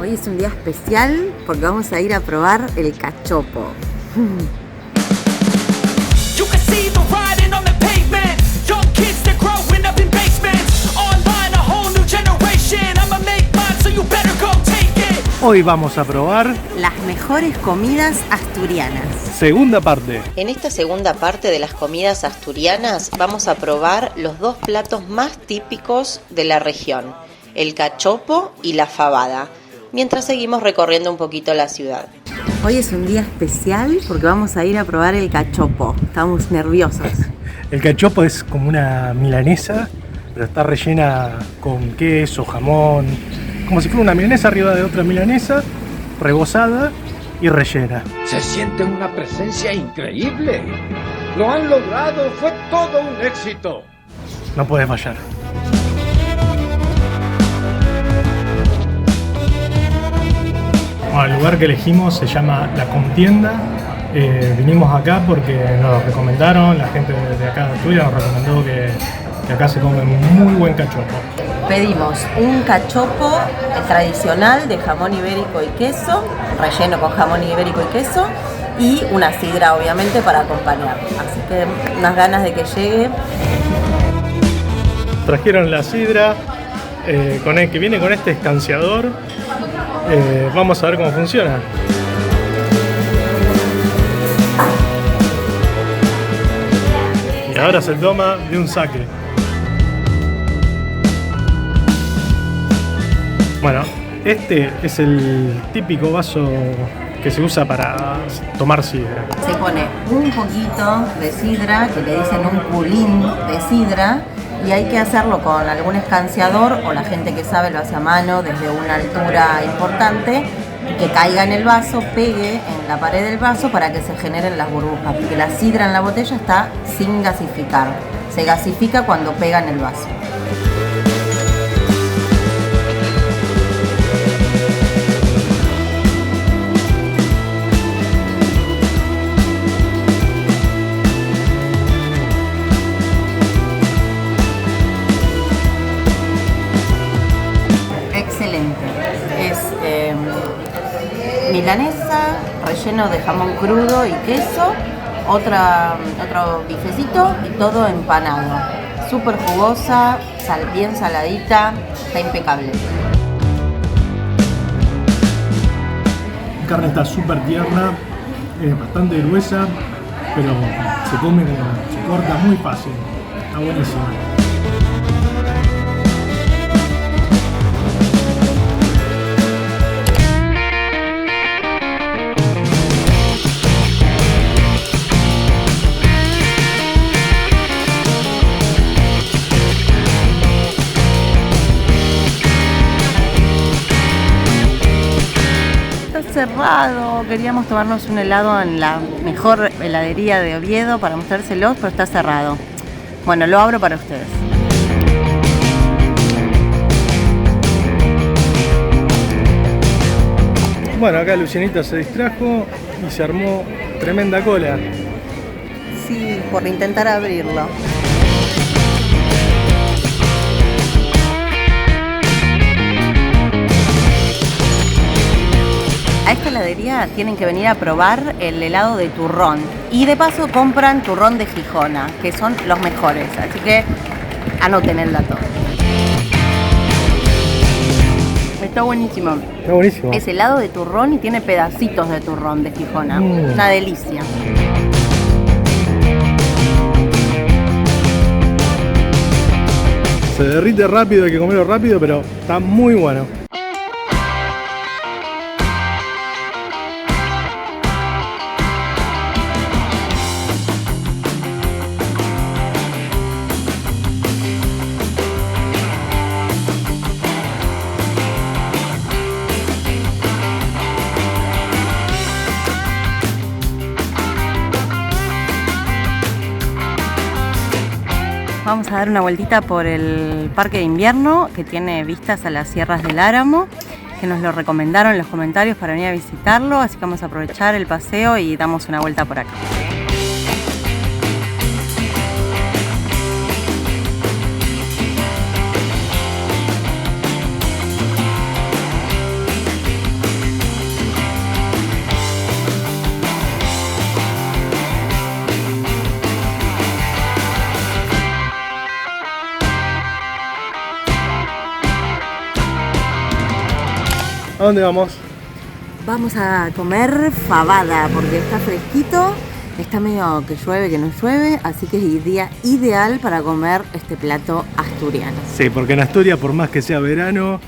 Hoy es un día especial porque vamos a ir a probar el cachopo. You can see the riding on the pavement. Young kids, they're growing up in basements. Online, a whole new generation. I'ma make mine, so you better go take it. Hoy vamos a probar Las mejores comidas asturianas. segunda parte. En esta segunda parte de las comidas asturianas vamos a probar los dos platos más típicos de la región, el cachopo y la fabada, mientras seguimos recorriendo un poquito la ciudad. Hoy es un día especial porque vamos a ir a probar el cachopo. Estamos nerviosos. El cachopo es como una milanesa, pero está rellena con queso, jamón, como si fuera una milanesa arriba de otra milanesa, rebozada y rellena. Se siente una presencia increíble. Lo han logrado, fue todo un éxito. No puede fallar. Bueno, el lugar que elegimos se llama La Contienda. Vinimos acá porque nos lo recomendaron, la gente de acá de Asturias nos recomendó que acá se come muy buen cachopo. Pedimos un cachopo tradicional de jamón ibérico y queso, relleno con jamón ibérico y queso, y una sidra obviamente para acompañar. Así que unas ganas de que llegue. Trajeron la sidra que viene con este escanciador. Vamos a ver cómo funciona. Y ahora se toma de un saque. Bueno, este es el típico vaso que se usa para tomar sidra. Se pone un poquito de sidra, que le dicen un culín de sidra, y hay que hacerlo con algún escanciador, o la gente que sabe lo hace a mano desde una altura importante, y que caiga en el vaso, pegue en la pared del vaso para que se generen las burbujas, porque la sidra en la botella está sin gasificar. Se gasifica cuando pega en el vaso. Milanesa, relleno de jamón crudo y queso, otro bifecito y todo empanado. Súper jugosa, bien saladita, está impecable. La carne está súper tierna, bastante gruesa, pero se corta muy fácil. Está buenísima. Cerrado, queríamos tomarnos un helado en la mejor heladería de Oviedo para mostrárselos, pero está cerrado. Bueno, lo abro para ustedes. Bueno, acá Lucianita se distrajo y se armó tremenda cola. Sí, por intentar abrirlo. A esta heladería tienen que venir a probar el helado de turrón y de paso compran turrón de Gijona, que son los mejores, así que anoten el dato. Está buenísimo. Está buenísimo. Es helado de turrón y tiene pedacitos de turrón de Gijona. Una delicia. Se derrite rápido, hay que comerlo rápido, pero está muy bueno. Vamos a dar una vueltita por el parque de invierno que tiene vistas a las sierras del Álamo, que nos lo recomendaron en los comentarios para venir a visitarlo, así que vamos a aprovechar el paseo y damos una vuelta por acá. ¿A dónde vamos? Vamos a comer fabada porque está fresquito, está medio que llueve, que no llueve, así que es el día ideal para comer este plato asturiano. Sí, porque en Asturias, por más que sea verano,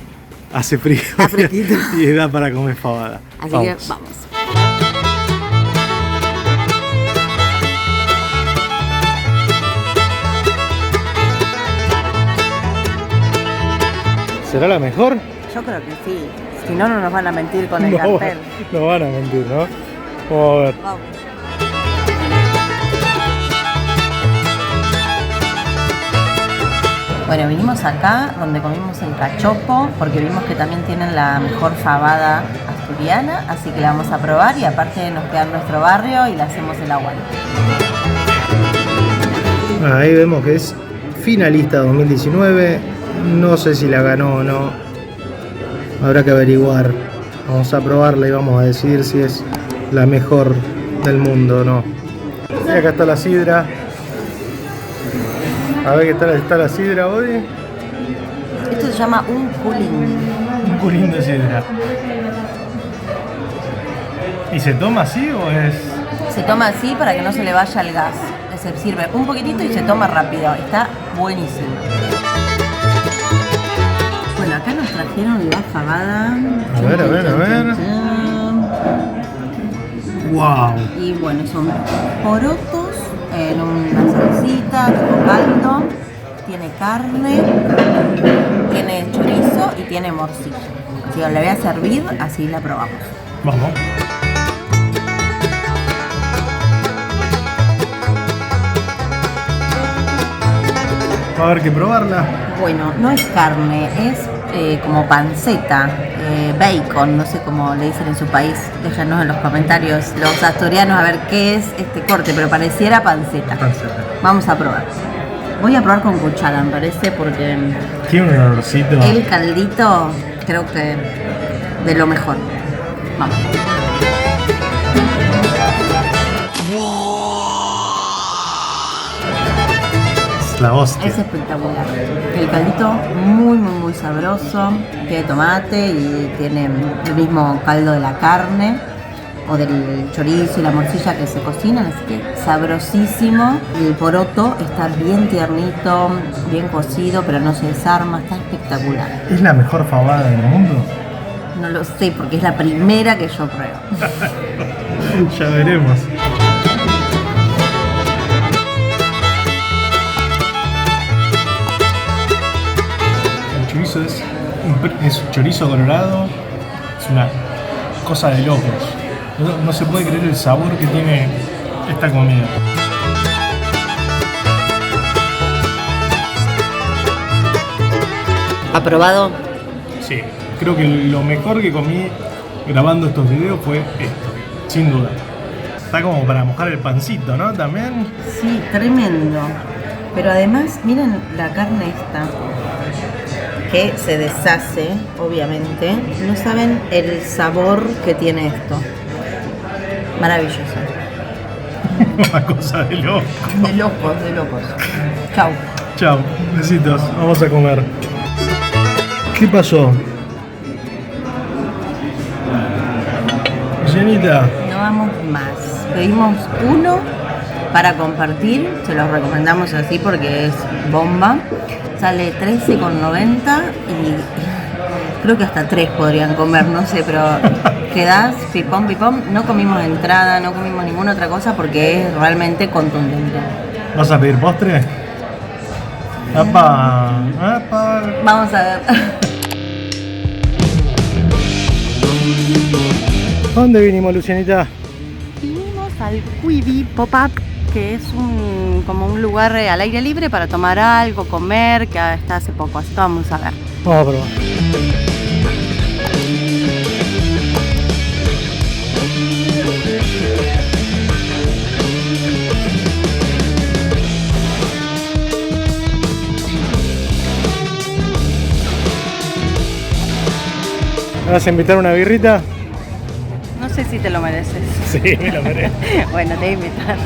hace frío. Está fresquito. Y da para comer fabada. Así que vamos. ¿Será la mejor? Yo creo que sí. Si no, no nos van a mentir con el cartel. No van a mentir, ¿no? Vamos a ver. Vamos. Bueno, vinimos acá donde comimos el cachopo porque vimos que también tienen la mejor fabada asturiana, así que la vamos a probar y aparte nos queda en nuestro barrio y le hacemos el aguante. Ahí vemos que es finalista 2019. No sé si la ganó o no. Habrá que averiguar. Vamos a probarla y vamos a decidir si es la mejor del mundo o no. Y acá está la sidra. A ver qué tal está la sidra hoy. Esto se llama un culín. Un culín de sidra. ¿Y se toma así o es...? Se toma así para que no se le vaya el gas. Se sirve un poquitito y se toma rápido. Está buenísimo. Bueno, acá nos trajeron la fabada. A ver. ¡Wow! Y bueno, son porotos en una salsita, tipo caldo. Tiene carne, tiene chorizo y tiene morcilla. Así que la voy a servir, así la probamos. Vamos. Va a haber que probarla. Bueno, no es carne, es como panceta, bacon, no sé cómo le dicen en su país. Déjanos en los comentarios los asturianos a ver qué es este corte, pero pareciera panceta. Vamos a probar. Voy a probar con cuchara, me parece, porque Tiene un olorcito. el caldito creo que de lo mejor. Vamos. La hostia. Es espectacular. El caldito muy sabroso. Tiene tomate y tiene el mismo caldo de la carne o del chorizo y la morcilla que se cocinan, así que sabrosísimo. El poroto está bien tiernito, bien cocido, pero no se desarma, está espectacular. ¿Es la mejor fabada del mundo? No lo sé porque es la primera que yo pruebo. Ya veremos. El chorizo es chorizo colorado, es una cosa de locos. No se puede creer el sabor que tiene esta comida. ¿Aprobado? Sí, creo que lo mejor que comí grabando estos videos fue esto, sin duda. Está como para mojar el pancito, ¿no? También. Sí, tremendo. Pero además, miren la carne esta, que se deshace, obviamente. No saben el sabor que tiene esto. Maravilloso. Una cosa de loco. De locos, de locos. Chau. Chao, besitos, vamos a comer. ¿Qué pasó? Llenita. No vamos más. Pedimos uno para compartir. Se los recomendamos así porque es bomba. Sale 13,90 y creo que hasta 3 podrían comer, no sé, pero quedás pipón. No comimos entrada, no comimos ninguna otra cosa porque es realmente contundente. ¿Vas a pedir postre? ¡Apa! Vamos a ver. ¿Dónde vinimos, Lucianita? Vinimos al Quibi Pop-Up, que es como un lugar al aire libre para tomar algo, comer, que está hace poco, así que vamos a ver. Vamos a probar. ¿Me vas a invitar una birrita? No sé si te lo mereces. Sí, me lo merezco. Bueno, te voy a invitar.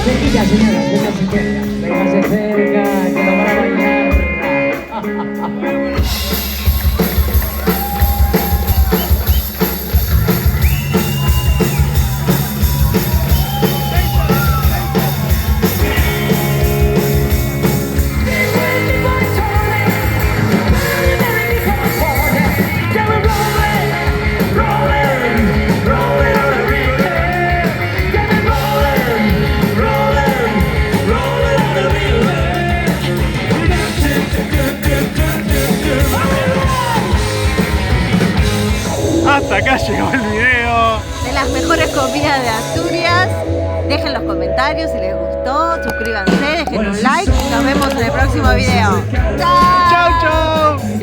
Cerquita, señora, véngase cerca. Véngase cerca, que lo van a bailar. Hasta acá llegó el video. De las mejores comidas de Asturias. Dejen los comentarios si les gustó, suscríbanse, dejen un like. Nos vemos en el próximo video. ¡Chao! Chau, chau.